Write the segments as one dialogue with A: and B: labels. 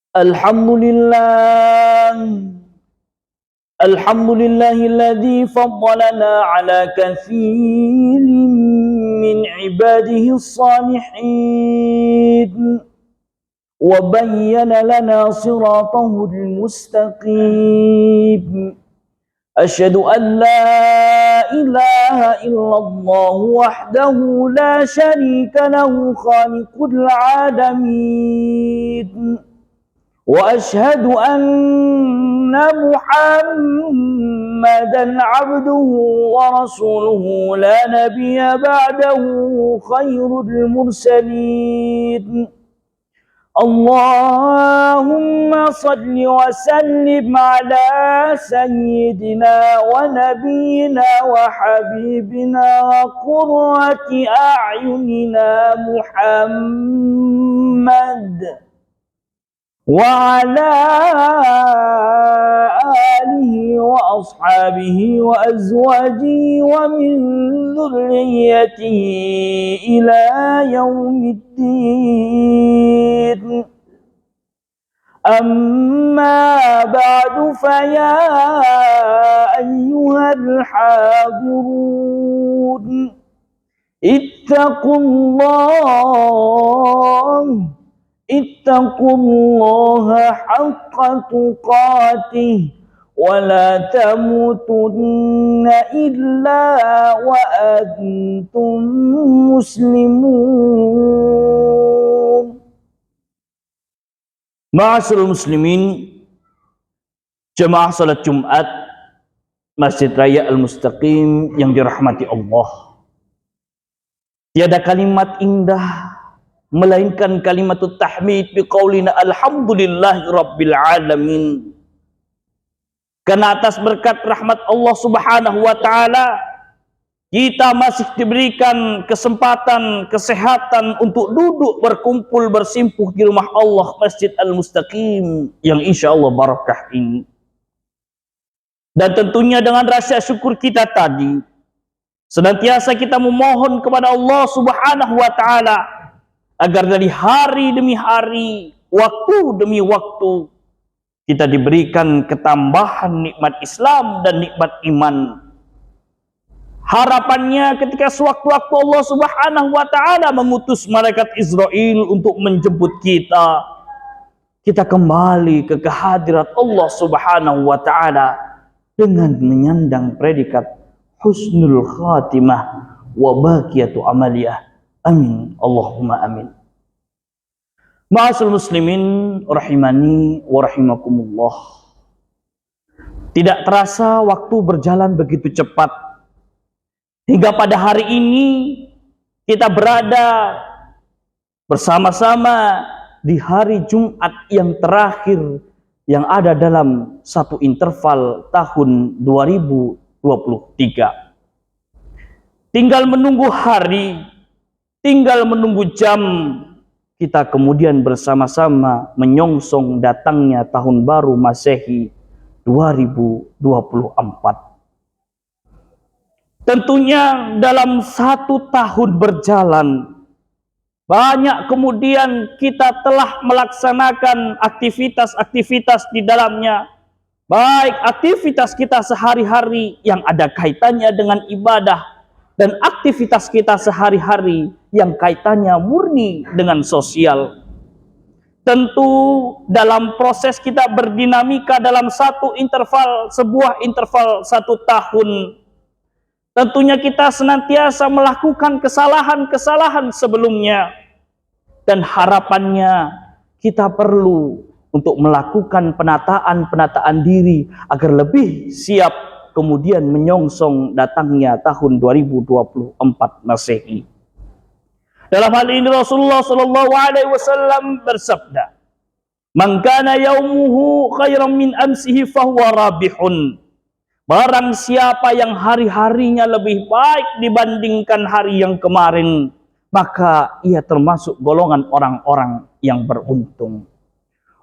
A: Alhamdulillah, alhamdulillahilladzi faddalana ala katsirin min ibadihi as-salihin wa bayyana lana siratahul mustaqim. Asyhadu an la ilaha illallah wahdahu la syarika lahu khaliqul alamin. وأشهد أن محمدا عبده ورسوله لا نبي بعده خير المرسلين. اللهم صل وسلم على سيدنا ونبينا وحبيبنا وقرة أعيننا محمد وعلى آله وأصحابه وأزواجه ومن ذريته إلى يوم الدين. أما بعد فيا أيها الحاضرون اتقوا الله حق تقاته ولا تموتن إلا وأنتم مسلمون. Ma'asyiral muslimin, jemaah salat Jumat Masjid Raya Al-Mustaqim yang dirahmati Allah. Tiada kalimat indah melainkan kalimatut tahmid biqaulina alhamdulillahi rabbil alamin. Karena atas berkat rahmat Allah Subhanahu wa taala kita masih diberikan kesempatan, kesehatan untuk duduk berkumpul bersimpuh di rumah Allah Masjid Al-Mustaqim yang insyaallah barakah ini. Dan tentunya dengan rasa syukur kita tadi senantiasa kita memohon kepada Allah Subhanahu wa taala agar dari hari demi hari, waktu demi waktu, kita diberikan ketambahan nikmat Islam dan nikmat iman. Harapannya ketika sewaktu-waktu Allah Subhanahu wa taala mengutus malaikat Israel untuk menjemput kita, kita kembali ke kehadirat Allah Subhanahu wa taala dengan menyandang predikat husnul khatimah wa baqiyatu amaliyah. Amin. Allahumma amin. Ma'asyiral muslimin rahimani wa rahimakumullah. Tidak terasa waktu berjalan begitu cepat. Hingga pada hari ini kita berada bersama-sama di hari Jumat yang terakhir yang ada dalam satu interval tahun 2023. Tinggal menunggu hari, tinggal menunggu jam, kita kemudian bersama-sama menyongsong datangnya tahun baru Masehi 2024. Tentunya dalam satu tahun berjalan, banyak kemudian kita telah melaksanakan aktivitas-aktivitas di dalamnya. Baik aktivitas kita sehari-hari yang ada kaitannya dengan ibadah, dan aktivitas kita sehari-hari yang kaitannya murni dengan sosial. Tentu dalam proses kita berdinamika dalam satu interval, sebuah interval satu tahun, tentunya kita senantiasa melakukan kesalahan-kesalahan sebelumnya. Dan harapannya kita perlu untuk melakukan penataan diri agar lebih siap kemudian menyongsong datangnya tahun 2024 Masehi. Dalam hal ini Rasulullah sallallahu alaihi wasallam bersabda, "Man kana yaumuhu khairan min amsihi fahuwa rabihun." Barang siapa yang hari-harinya lebih baik dibandingkan hari yang kemarin, maka ia termasuk golongan orang-orang yang beruntung.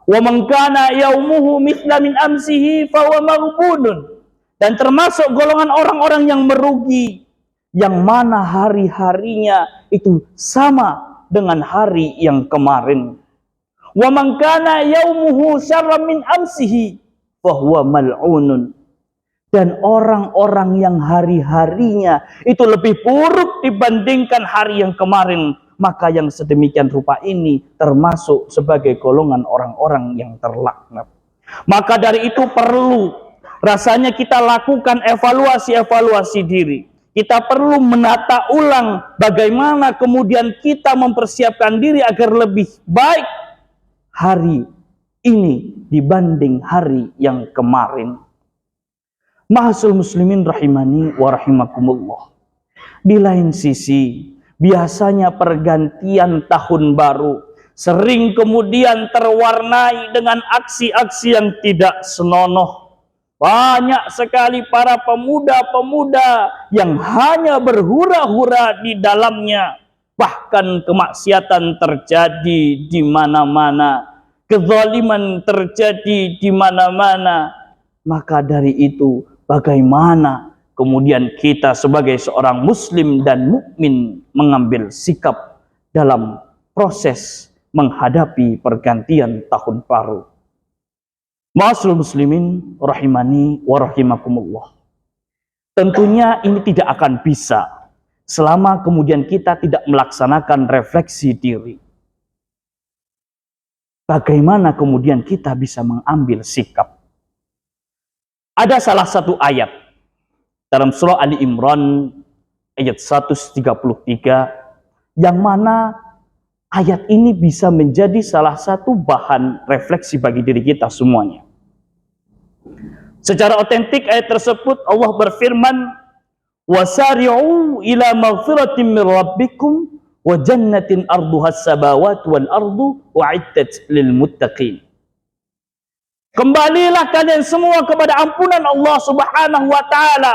A: Wa man kana yaumuhu mithla min amsihi fahuwa maghbunun. Dan termasuk golongan orang-orang yang merugi, yang mana hari-harinya itu sama dengan hari yang kemarin. Wa man kana yaumuhu syarran min amsihi fahuwa mal'unun. Dan orang-orang yang hari-harinya itu lebih buruk dibandingkan hari yang kemarin, maka yang sedemikian rupa ini termasuk sebagai golongan orang-orang yang terlaknat. Maka dari itu perlu rasanya kita lakukan evaluasi diri. Kita perlu menata ulang bagaimana kemudian kita mempersiapkan diri agar lebih baik hari ini dibanding hari yang kemarin. Ma'asyiral muslimin rahimani wa rahimakumullah. Di lain sisi, biasanya pergantian tahun baru sering kemudian terwarnai dengan aksi-aksi yang tidak senonoh. Banyak sekali para pemuda-pemuda yang hanya berhura-hura di dalamnya. Bahkan kemaksiatan terjadi di mana-mana, kezaliman terjadi di mana-mana. Maka dari itu, bagaimana kemudian kita sebagai seorang muslim dan mukmin mengambil sikap dalam proses menghadapi pergantian tahun baru. Ma'asyiral muslimin rahimani wa rahimakumullah. Tentunya ini tidak akan bisa selama kemudian kita tidak melaksanakan refleksi diri. Bagaimana kemudian kita bisa mengambil sikap? Ada salah satu ayat dalam surah Ali Imran ayat 133 yang mana ayat ini bisa menjadi salah satu bahan refleksi bagi diri kita semuanya. Secara otentik ayat tersebut Allah berfirman, "Wasari'u ila maghfiratin min rabbikum wa jannatin arduhas samawati wal ardu u'iddat lil muttaqin." Kembalilah kalian semua kepada ampunan Allah Subhanahu wa taala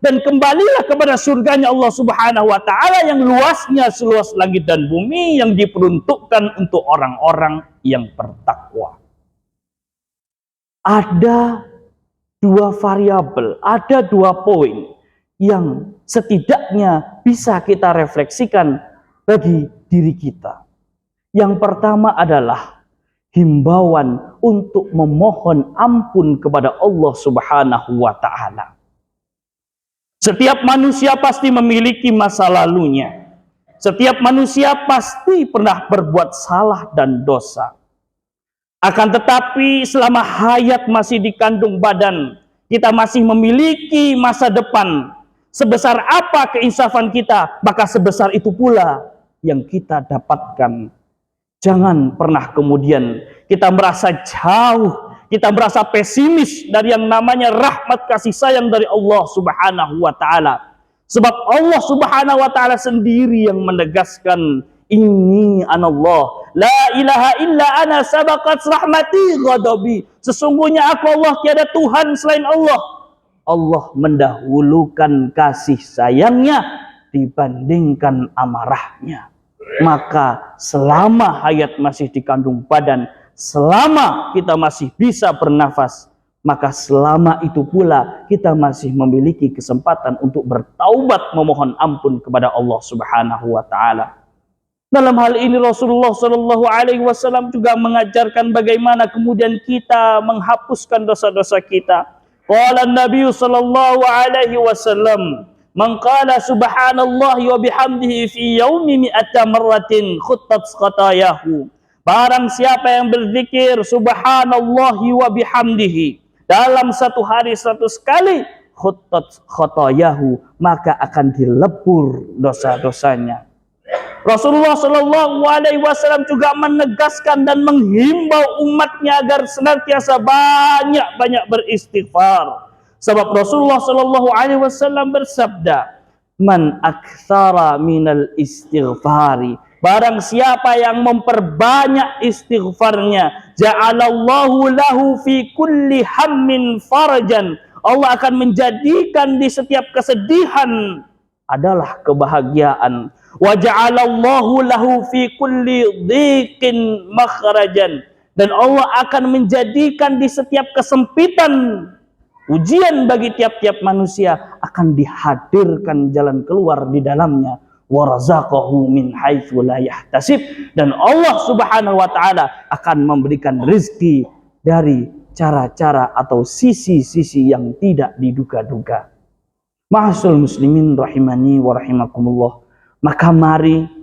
A: dan kembalilah kepada surganya Allah Subhanahu wa taala yang luasnya seluas langit dan bumi, yang diperuntukkan untuk orang-orang yang bertakwa. Ada dua variabel, ada dua poin yang setidaknya bisa kita refleksikan bagi diri kita. Yang pertama adalah himbauan untuk memohon ampun kepada Allah Subhanahu wa taala. Setiap manusia pasti memiliki masa lalunya. Setiap manusia pasti pernah berbuat salah dan dosa. Akan tetapi selama hayat masih dikandung badan, kita masih memiliki masa depan. Sebesar apa keinsafan kita, maka sebesar itu pula yang kita dapatkan. Jangan pernah kemudian kita merasa jauh, kita merasa pesimis dari yang namanya rahmat kasih sayang dari Allah Subhanahu wa taala. Sebab Allah Subhanahu wa taala sendiri yang menegaskan, "Inni anallah, la ilaha illa ana sabaqat rahmati ghadabi." Sesungguhnya aku Allah, tiada Tuhan selain Allah. Allah mendahulukan kasih sayangnya dibandingkan amarahnya. Maka selama hayat masih dikandung badan, selama kita masih bisa bernafas, maka selama itu pula kita masih memiliki kesempatan untuk bertaubat, memohon ampun kepada Allah Subhanahu wa taala. Dalam hal ini Rasulullah Shallallahu Alaihi Wasallam juga mengajarkan bagaimana kemudian kita menghapuskan dosa-dosa kita. Qala Nabi Shallallahu Alaihi Wasallam, "Man qala subhanallah wa bihamdihi fi yaumi mi'ata marratin khuttat khatayahu." Barang siapa yang berzikir subhanallah wa bihamdihi dalam satu hari 100 kali, khuttat khatayahu, maka akan dilebur dosa-dosanya. Rasulullah Shallallahu Alaihi Wasallam juga menegaskan dan menghimbau umatnya agar senantiasa banyak-banyak beristighfar. Sebab Rasulullah Shallallahu Alaihi Wasallam bersabda, "Man aktsara minal istighfari." Barang siapa yang memperbanyak istighfarnya, ja'alallahu lahu fi kulli hammin farajan. Allah akan menjadikan di setiap kesedihan adalah kebahagiaan. Wa ja'alallahu lahu fi kulli dhiqin makhrajan. Dan Allah akan menjadikan di setiap kesempitan ujian bagi tiap-tiap manusia akan dihadirkan jalan keluar di dalamnya. wa razaqahu min haitsu la yahtasib, dan Allah Subhanahu wa taala akan memberikan rezeki dari cara-cara atau sisi-sisi yang tidak diduga-duga. Ma'asyiral muslimin rahimani wa rahimakumullah. Maka mari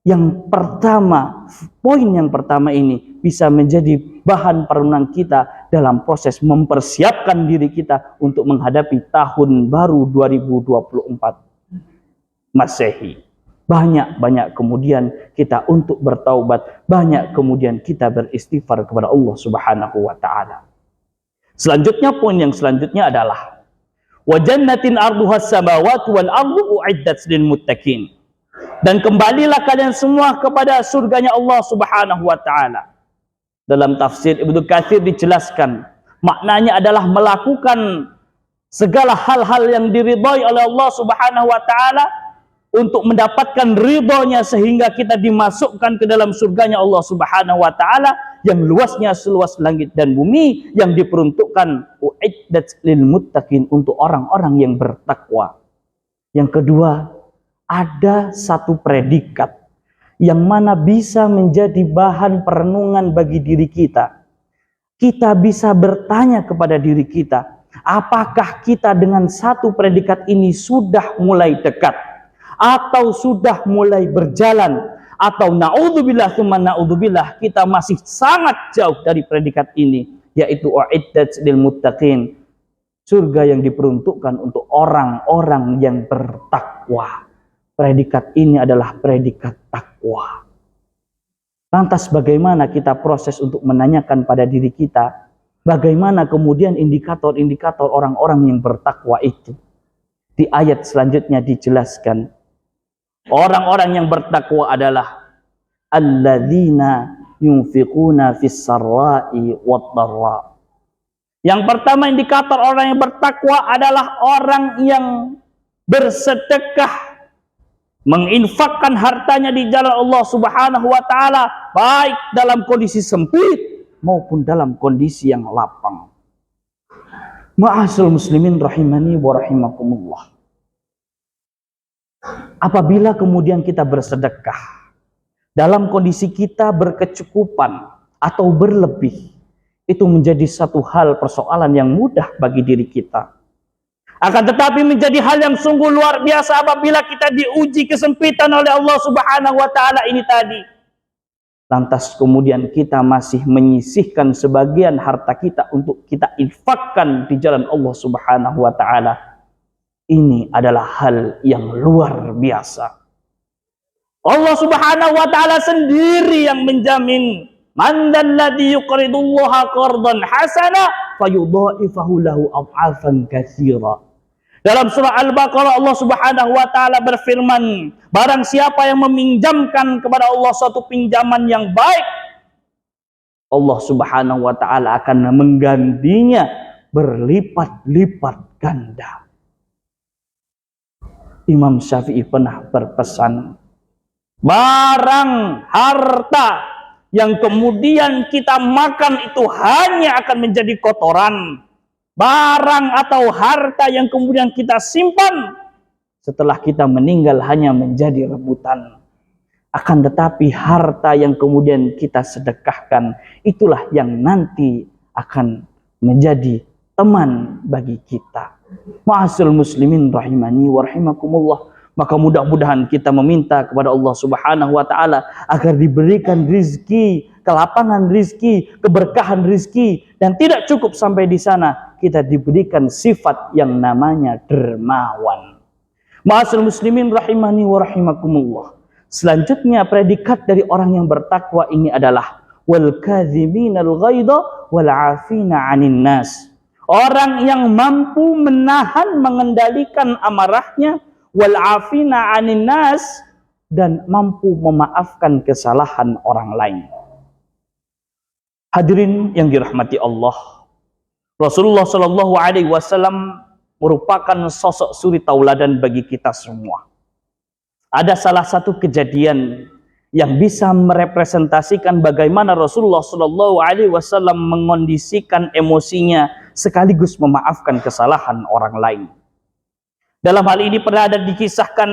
A: yang pertama, poin yang pertama ini bisa menjadi bahan perenungan kita dalam proses mempersiapkan diri kita untuk menghadapi tahun baru 2024 Masehi. Banyak kemudian kita untuk bertaubat, banyak kemudian kita beristighfar kepada Allah Subhanahu wa taala. Selanjutnya, poin yang selanjutnya adalah wa jannatin arduhas samawati wal ardu uiddat lil muttaqin. Dan kembalilah kalian semua kepada surganya Allah Subhanahu wa taala. Dalam tafsir Ibnu Katsir dijelaskan, maknanya adalah melakukan segala hal-hal yang diridhai oleh Allah Subhanahu wa taala untuk mendapatkan ridhonya, sehingga kita dimasukkan ke dalam surganya Allah Subhanahu wa taala yang luasnya seluas langit dan bumi, yang diperuntukkan uiddat lil muttaqin, untuk orang-orang yang bertakwa. Yang kedua, ada satu predikat yang mana bisa menjadi bahan perenungan bagi diri kita. Kita bisa bertanya kepada diri kita, apakah kita dengan satu predikat ini sudah mulai dekat, atau sudah mulai berjalan, atau naudzubillah tsumma naudzubillah kita masih sangat jauh dari predikat ini, yaitu uiddat lil muttaqin, surga yang diperuntukkan untuk orang-orang yang bertakwa. Predikat ini adalah predikat takwa. Lantas bagaimana kita proses untuk menanyakan pada diri kita, bagaimana kemudian indikator-indikator orang-orang yang bertakwa itu? Di ayat selanjutnya dijelaskan, orang-orang yang bertakwa adalah alladzina yunfiquna fis sarra'i wad dharra. Yang pertama, indikator orang yang bertakwa adalah orang yang bersedekah, menginfakkan hartanya di jalan Allah Subhanahu wa taala, baik dalam kondisi sempit maupun dalam kondisi yang lapang. Ma'asyiral muslimin rahimani wa rahimakumullah. Apabila kemudian kita bersedekah dalam kondisi kita berkecukupan atau berlebih, itu menjadi satu hal persoalan yang mudah bagi diri kita. Akan tetapi menjadi hal yang sungguh luar biasa apabila kita diuji kesempitan oleh Allah Subhanahu wa taala ini tadi. Lantas kemudian kita masih menyisihkan sebagian harta kita untuk kita infakkan di jalan Allah Subhanahu wa taala. Ini adalah hal yang luar biasa. Allah Subhanahu wa taala sendiri yang menjamin, man dzalladzi yuqridullaha qardan hasana fayudha'ifahu lahu ad'afan katsira. Dalam surah Al-Baqarah Allah Subhanahu wa taala berfirman, barang siapa yang meminjamkan kepada Allah suatu pinjaman yang baik, Allah Subhanahu wa taala akan menggantinya berlipat-lipat ganda. Imam Syafi'i pernah berpesan, barang harta yang kemudian kita makan itu hanya akan menjadi kotoran. Barang atau harta yang kemudian kita simpan setelah kita meninggal hanya menjadi rebutan. Akan tetapi harta yang kemudian kita sedekahkan, itulah yang nanti akan menjadi teman bagi kita. Ma'asyiral muslimin rahimani wa rahimakumullah. Maka mudah-mudahan kita meminta kepada Allah Subhanahu wa taala agar diberikan rizki, kelapangan rizki, keberkahan rizki, dan tidak cukup sampai di sana, kita diberikan sifat yang namanya dermawan. Ma'asyiral muslimin rahimani wa rahimakumullah. Selanjutnya predikat dari orang yang bertakwa ini adalah wal kadhiminal ghaidha wal 'afina 'anil nas. Orang yang mampu menahan, mengendalikan amarahnya, wal 'afina 'anil nas, dan mampu memaafkan kesalahan orang lain. Hadirin yang dirahmati Allah, Rasulullah Shallallahu Alaihi Wasallam merupakan sosok suri tauladan bagi kita semua. Ada salah satu kejadian yang bisa merepresentasikan bagaimana Rasulullah Shallallahu Alaihi Wasallam mengondisikan emosinya sekaligus memaafkan kesalahan orang lain. Dalam hal ini pernah ada dikisahkan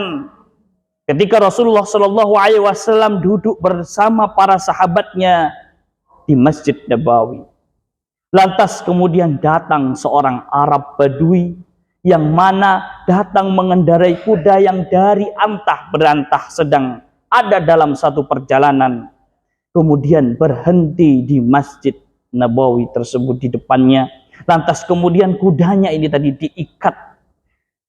A: Ketika Rasulullah Shallallahu Alaihi Wasallam duduk bersama para sahabatnya di Masjid Nabawi, lantas kemudian datang seorang Arab Badui yang mana datang mengendarai kuda yang dari antah berantah sedang ada dalam satu perjalanan, kemudian berhenti di Masjid Nabawi tersebut di depannya. Lantas kemudian kudanya ini tadi diikat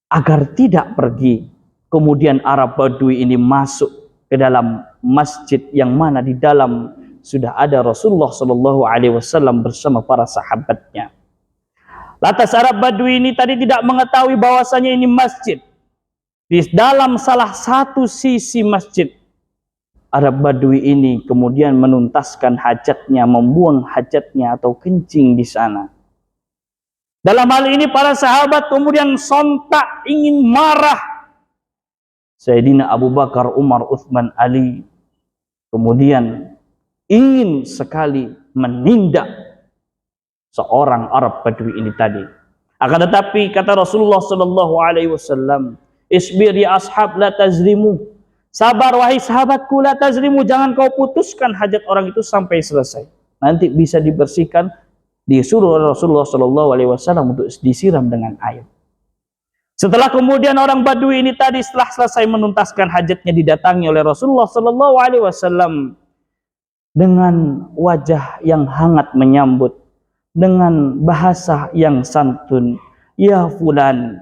A: agar tidak pergi. Kemudian Arab Badui ini masuk ke dalam masjid yang mana di dalam sudah ada Rasulullah Shallallahu Alaihi Wasallam bersama para sahabatnya. Lantas Arab Badui ini tadi tidak mengetahui bahwasanya ini masjid. Di dalam salah satu sisi masjid, Arab Badui ini kemudian menuntaskan hajatnya, membuang hajatnya atau kencing di sana. Dalam hal ini para sahabat kemudian sontak ingin marah. Sayyidina Abu Bakar, Umar, Uthman, Ali kemudian ingin sekali menindak seorang Arab Badui ini tadi. Akan tetapi kata Rasulullah Sallallahu Alaihi Wasallam, "Isbir ya ashab, la tazlimu." Sabar wahai sahabatku, la tazlimu, jangan kau putuskan hajat orang itu sampai selesai. Nanti bisa dibersihkan. Disuruh Rasulullah Sallallahu Alaihi Wasallam untuk disiram dengan air. Setelah kemudian orang Badui ini tadi setelah selesai menuntaskan hajatnya didatangi oleh Rasulullah Sallallahu Alaihi Wasallam dengan wajah yang hangat menyambut, dengan bahasa yang santun. Ya fulan,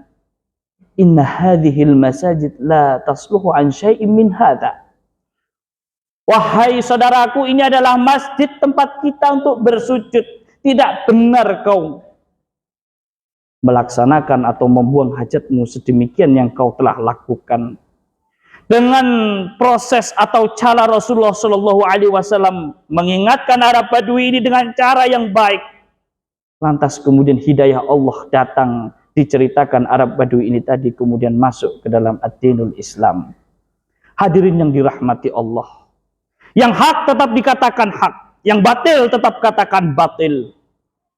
A: inna hadhil masajid la tasluhu an syai'in min hadha. Wahai saudaraku, ini adalah masjid tempat kita untuk bersujud. Tidak benar kau melaksanakan atau membuang hajatmu sedemikian yang kau telah lakukan. Dengan proses atau cara Rasulullah Shallallahu Alaihi Wasallam mengingatkan Arab Badui ini dengan cara yang baik. Lantas kemudian hidayah Allah datang, diceritakan Arab Badui ini tadi kemudian masuk ke dalam ad-dinul Islam. Hadirin yang dirahmati Allah, yang hak tetap dikatakan hak, yang batil tetap katakan batil.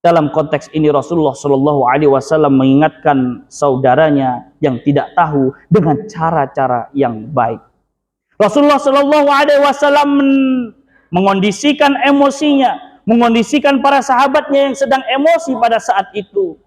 A: Dalam konteks ini Rasulullah Shallallahu Alaihi Wasallam mengingatkan saudaranya yang tidak tahu dengan cara-cara yang baik. Rasulullah Shallallahu Alaihi Wasallam mengondisikan emosinya, mengondisikan para sahabatnya yang sedang emosi pada saat itu.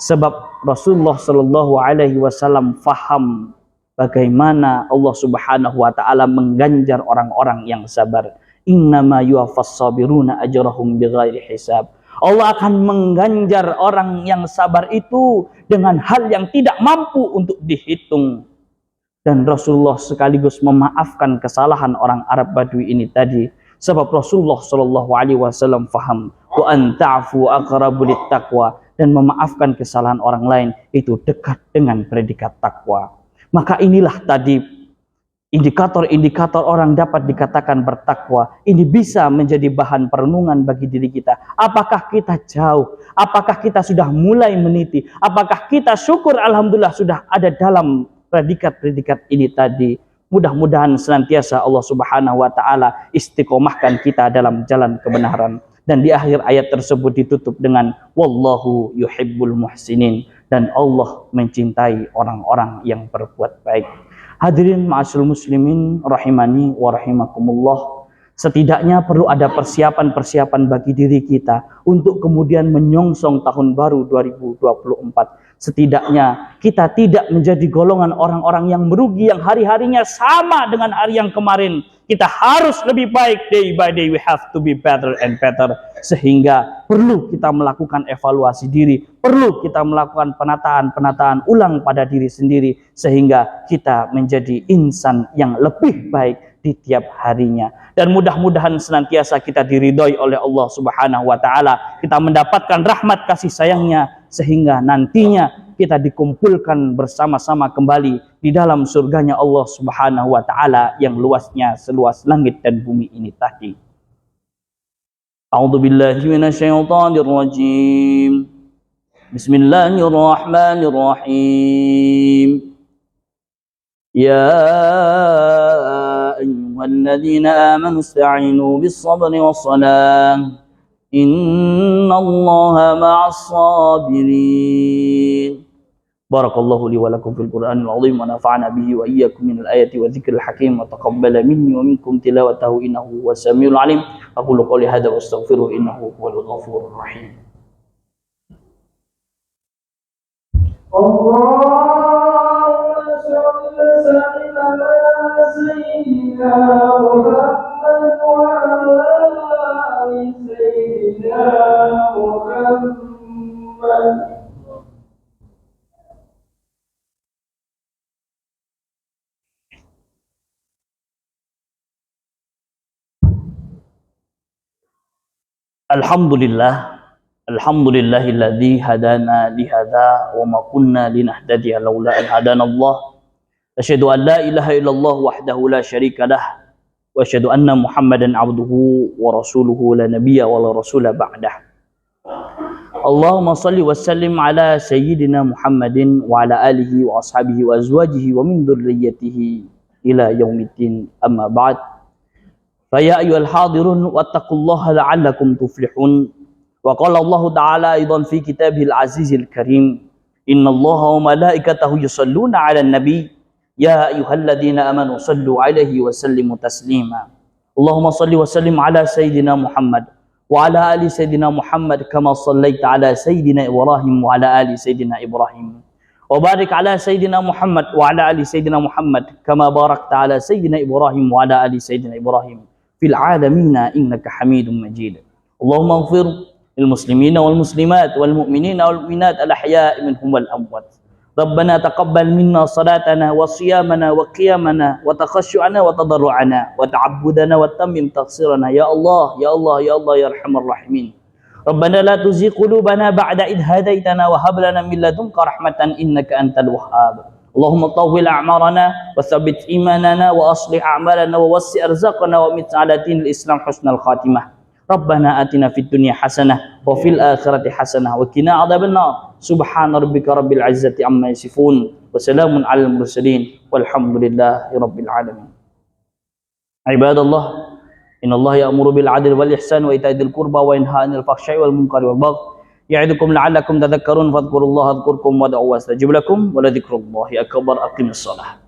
A: Sebab Rasulullah Shallallahu Alaihi Wasallam faham bagaimana Allah Subhanahu Wa Taala mengganjar orang-orang yang sabar. Innama yuwaffas sabiruna ajrahum bighairi hisab. Allah akan mengganjar orang yang sabar itu dengan hal yang tidak mampu untuk dihitung. Dan Rasulullah sekaligus memaafkan kesalahan orang Arab Badui ini tadi. Sebab Rasulullah Shallallahu Alaihi Wasallam faham wa an ta'fu aqrabu littaqwa, dan memaafkan kesalahan orang lain itu dekat dengan predikat takwa. Maka inilah tadi indikator-indikator orang dapat dikatakan bertakwa. Ini bisa menjadi bahan perenungan bagi diri kita. Apakah kita jauh? Apakah kita sudah mulai meniti? Apakah kita syukur alhamdulillah sudah ada dalam predikat-predikat ini tadi? Mudah-mudahan senantiasa Allah Subhanahu Wa Taala istiqomahkan kita dalam jalan kebenaran. Dan di akhir ayat tersebut ditutup dengan wallahu yuhibbul muhsinin, dan Allah mencintai orang-orang yang berbuat baik. Hadirin ma'asyiral muslimin rahimani wa rahimakumullah, setidaknya perlu ada persiapan-persiapan bagi diri kita untuk kemudian menyongsong tahun baru 2024. Setidaknya kita tidak menjadi golongan orang-orang yang merugi, yang hari-harinya sama dengan hari yang kemarin. Kita harus lebih baik, day by day we have to be better and better. Sehingga perlu kita melakukan evaluasi diri, perlu kita melakukan penataan ulang pada diri sendiri, sehingga kita menjadi insan yang lebih baik di tiap harinya. Dan mudah-mudahan senantiasa kita diridhoi oleh Allah Subhanahu Wa Taala, kita mendapatkan rahmat kasih sayangnya, sehingga nantinya kita dikumpulkan bersama-sama kembali di dalam surganya Allah Subhanahu Wa Taala yang luasnya seluas langit dan bumi ini tadi. A'udzu billahi minasyaitonir rajim. Bismillahirrahmanirrahim. Ya ayyuhalladzina amanu ista'inu bis-sabri was-salah. Innallaha ma'as sabirin. Barakallahu li wa lakum fil Qur'anil azim wa nafa'ana bihi wa iyyakum minal ayati wa dzikril hakim wa taqabbala minni wa minkum tilawatahu innahu huwas samiul alim. Aqulu qouli hadza wa astaghfiruhu innahu huwal ghafurur rahim. Allahumma shalli wa sallim ala sayyidina Muhammad wa ala ali sayyidina Muhammad. Alhamdulillah, alhamdulillahilladzi hadana lihadza wa ma kunna linahtadiya laula an hadanallah. Asyhadu an la ilaha illallah wahdahu la syarika lah wa asyhadu anna Muhammadan abduhu wa rasuluhu la nabiyya wa la rasula ba'dah. Allahumma shalli wa sallim ala sayyidina Muhammadin wa ala alihi wa ashabihi wa azwajihi wa min dzurriyyatihi ila yaumiddin, amma ba'd. فيا أيها الحاضرون واتقوا الله لعلكم تفلحون. وقال الله تعالى أيضا في كتابه العزيز الكريم إن الله وملائكته يصلون على النبي يا أيها الذين آمنوا صلوا عليه وسلموا تسليما. اللهم صل وسلم على سيدنا محمد وعلى آل سيدنا محمد كما صليت على سيدنا إبراهيم وعلى آل سيدنا إبراهيم وبارك على سيدنا محمد وعلى آل سيدنا محمد كما باركت على سيدنا إبراهيم وعلى آل سيدنا إبراهيم في العالمين إنك حميد مجيد. اللهم اغفر للمسلمين والمسلمات والمؤمنين والمؤمنات الأحياء منهم والأموات. ربنا تقبل منا صلاتنا وصيامنا وقيامنا وتخشعنا وتضرعنا وتعبدنا وتمم تقصيرنا يا الله يا الله يا الله يا أرحم الراحمين. ربنا لا تزغ قلوبنا بعد إذ هديتنا وهب لنا من لدنك رحمة إنك أنت الوهاب. اللهم طول أعمارنا وثبت إيماننا وأصلح أعمالنا ووسع أرزاقنا ومت على دين الإسلام حسن الخاتمة. ربنا آتنا في الدنيا حسنة وفي الآخرة حسنة وقنا عذاب النار. سبحان ربك رب العزة عما يصفون وسلام على المرسلين والحمد لله رب العالمين. عباد الله إن الله يأمر بالعدل والإحسان وإيتاء ذي القربى وينهى عن الفحشاء والمنكر والبغي يعظكم لعلكم تذكرون فاذكروا الله اذكركم وادعوه يستجب لكم ولذكر الله أكبر. أقم الصلاة.